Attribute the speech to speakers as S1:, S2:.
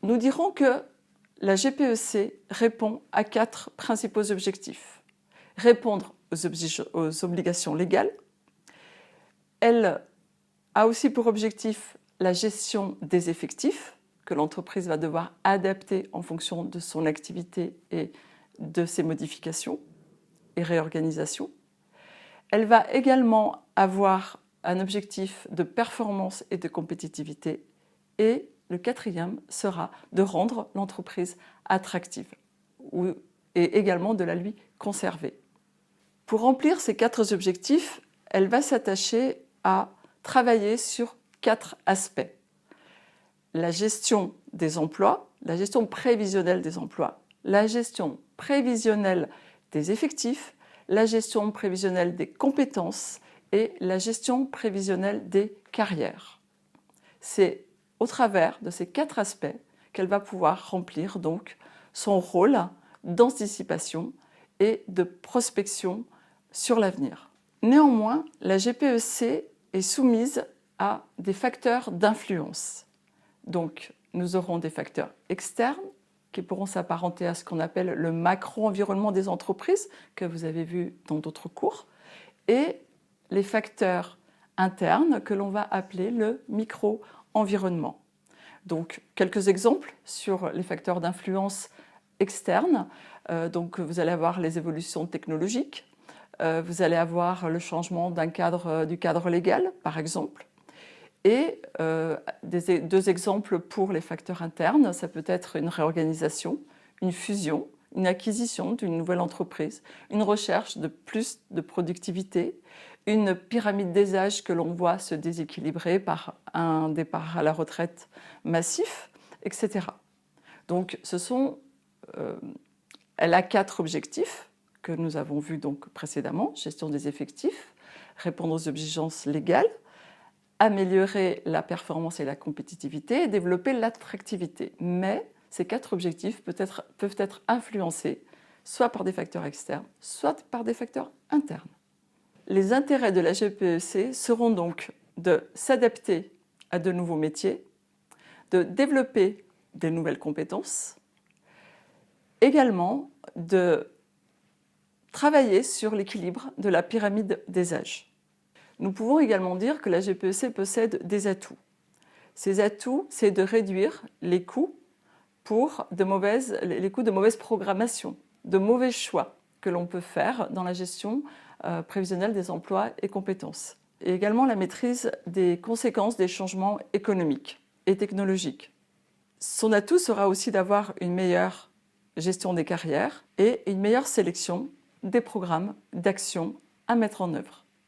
S1: Nous dirons que la GPEC répond à 4 principaux objectifs. Répondre aux obligations légales. Elle a aussi pour objectif la gestion des effectifs que l'entreprise va devoir adapter en fonction de son activité et de ses modifications et réorganisations. Elle va également avoir un objectif de performance et de compétitivité. Et le 4e sera de rendre l'entreprise attractive et également de la lui conserver. Pour remplir ces 4 objectifs, elle va s'attacher à travailler sur 4 aspects. La gestion des emplois, la gestion prévisionnelle des emplois, la gestion prévisionnelle des effectifs, la gestion prévisionnelle des compétences et la gestion prévisionnelle des carrières. C'est au travers de ces 4 aspects qu'elle va pouvoir remplir donc son rôle d'anticipation et de prospection sur l'avenir. Néanmoins, la GPEC est soumise à des facteurs d'influence. Donc, nous aurons des facteurs externes qui pourront s'apparenter à ce qu'on appelle le macro-environnement des entreprises, que vous avez vu dans d'autres cours, et les facteurs internes que l'on va appeler le micro-environnement. Donc, quelques exemples sur les facteurs d'influence externes. Donc, vous allez avoir les évolutions technologiques, vous allez avoir le changement du cadre légal, par exemple. Et 2 exemples pour les facteurs internes, ça peut être une réorganisation, une fusion, une acquisition d'une nouvelle entreprise, une recherche de plus de productivité, une pyramide des âges que l'on voit se déséquilibrer par un départ à la retraite massif, etc. Donc, elle a 4 objectifs que nous avons vus donc précédemment: gestion des effectifs, répondre aux exigences légales, améliorer la performance et la compétitivité et développer l'attractivité. Mais ces 4 objectifs peuvent être influencés soit par des facteurs externes, soit par des facteurs internes. Les intérêts de la GPEC seront donc de s'adapter à de nouveaux métiers, de développer des nouvelles compétences, également de travailler sur l'équilibre de la pyramide des âges. Nous pouvons également dire que la GPEC possède des atouts. Ces atouts, c'est de réduire les coûts de mauvaise programmation, de mauvais choix que l'on peut faire dans la gestion prévisionnelle des emplois et compétences. Et également la maîtrise des conséquences des changements économiques et technologiques. Son atout sera aussi d'avoir une meilleure gestion des carrières et une meilleure sélection des programmes d'action à mettre en œuvre.